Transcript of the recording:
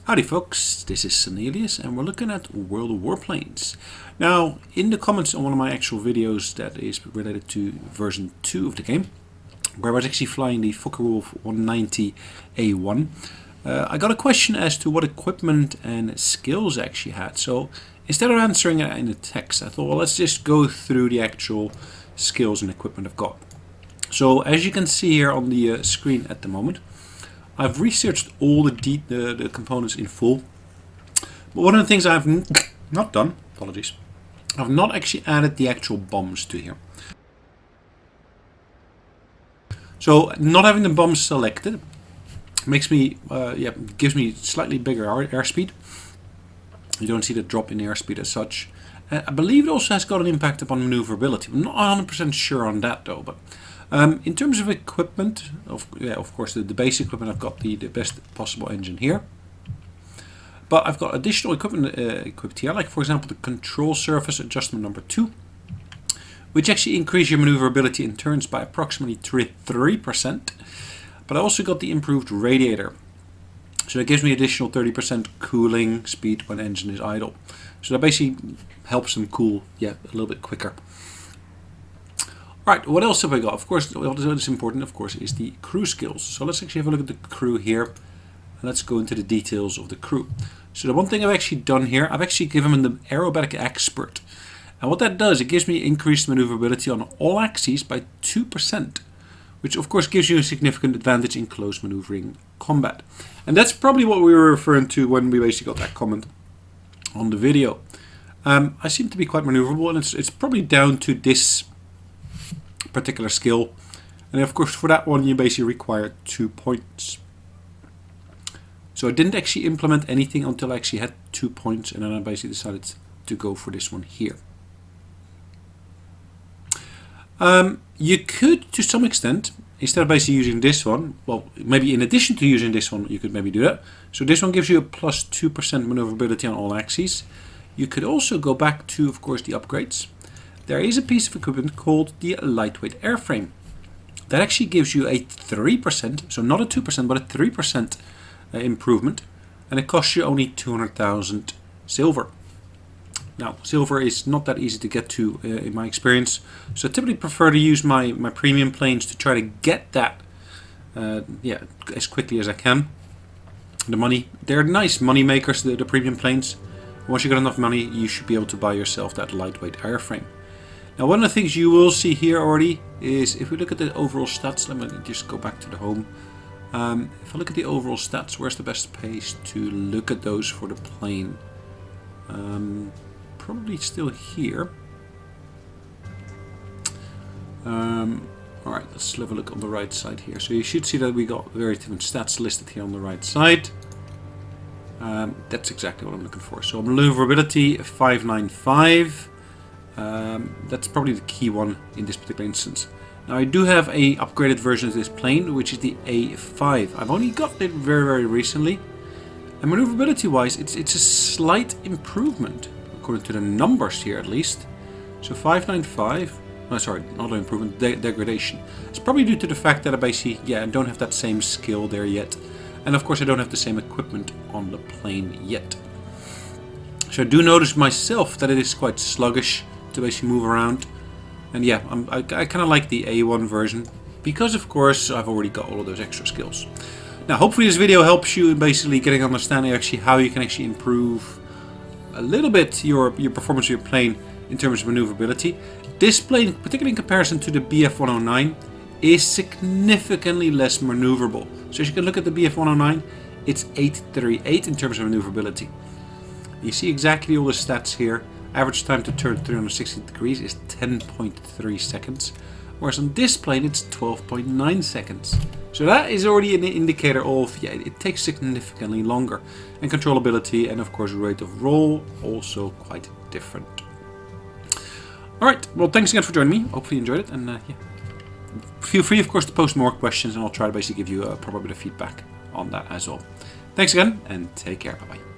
Howdy folks, this is Sonelias and we're looking at World of Warplanes. Now, in the comments on one of my actual videos that is related to version 2 of the game, where I was actually flying the Focke-Wulf 190A1, I got a question as to what equipment and skills I actually had. So instead of answering it in the text, I thought, well, let's just go through the actual skills and equipment I've got. So as you can see here on the screen at the moment, I've researched all the components in full, but one of the things I've not done, apologies, I've not actually added the actual bombs to here. So not having the bombs selected makes me, gives me slightly bigger airspeed. You don't see the drop in airspeed as such. I believe it also has got an impact upon maneuverability. I'm not 100% sure on that though, but in terms of equipment, of course the base equipment, I've got the best possible engine here. But I've got additional equipment equipped here, like for example the control surface adjustment number 2, which actually increase your maneuverability in turns by approximately 3%. But I also got the improved radiator. So that gives me additional 30% cooling speed when engine is idle. So that basically helps them cool a little bit quicker. Right, what else have I got? Of course, what is important, of course, is the crew skills. So let's actually have a look at the crew here. And let's go into the details of the crew. So the one thing I've actually done here, I've actually given him the aerobatic expert. And what that does, it gives me increased maneuverability on all axes by 2%. Which of course gives you a significant advantage in close maneuvering combat. And that's probably what we were referring to when we basically got that comment on the video. I seem to be quite maneuverable, and it's probably down to this particular skill. And of course for that one you basically require 2 points. So I didn't actually implement anything until I actually had 2 points, and then I basically decided to go for this one here. You could, to some extent, instead of basically using this one, well, maybe in addition to using this one, you could maybe do that. So this one gives you a plus 2% maneuverability on all axes. You could also go back to, of course, the upgrades. There is a piece of equipment called the lightweight airframe. That actually gives you a 3%, so not a 2%, but a 3% improvement. And it costs you only 200,000 silver. Now, silver is not that easy to get to in my experience, so I typically prefer to use my premium planes to try to get that as quickly as I can. The money, they're nice money makers, the premium planes. Once you got enough money, you should be able to buy yourself that lightweight airframe. Now, one of the things you will see here already is, if we look at the overall stats, let me just go back to the home. If I look at the overall stats, where's the best place to look at those for the plane? Probably still here. Alright, let's have a look on the right side here. So you should see that we got very different stats listed here on the right side. That's exactly what I'm looking for. So maneuverability 595. That's probably the key one in this particular instance. Now I do have a upgraded version of this plane, which is the A5. I've only got it very recently. And maneuverability wise, it's a slight improvement, according to the numbers here at least. So 595, no, sorry, not an improvement, degradation. It's probably due to the fact that I basically, I don't have that same skill there yet. And of course I don't have the same equipment on the plane yet. So I do notice myself that it is quite sluggish to basically move around. And I kind of like the A1 version, because of course I've already got all of those extra skills. Now hopefully this video helps you in basically getting an understanding actually how you can actually improve a little bit your performance of your plane in terms of maneuverability. This plane, particularly in comparison to the BF-109, is significantly less maneuverable. So as you can look at the BF-109, it's 838 in terms of maneuverability. You see exactly all the stats here. Average time to turn 360 degrees is 10.3 seconds. Whereas on this plane it's 12.9 seconds. So that is already an indicator of, it takes significantly longer. And controllability and of course rate of roll also quite different. Alright, well thanks again for joining me. Hopefully you enjoyed it, and feel free of course to post more questions and I'll try to basically give you a proper bit of feedback on that as well. Thanks again and take care, bye bye.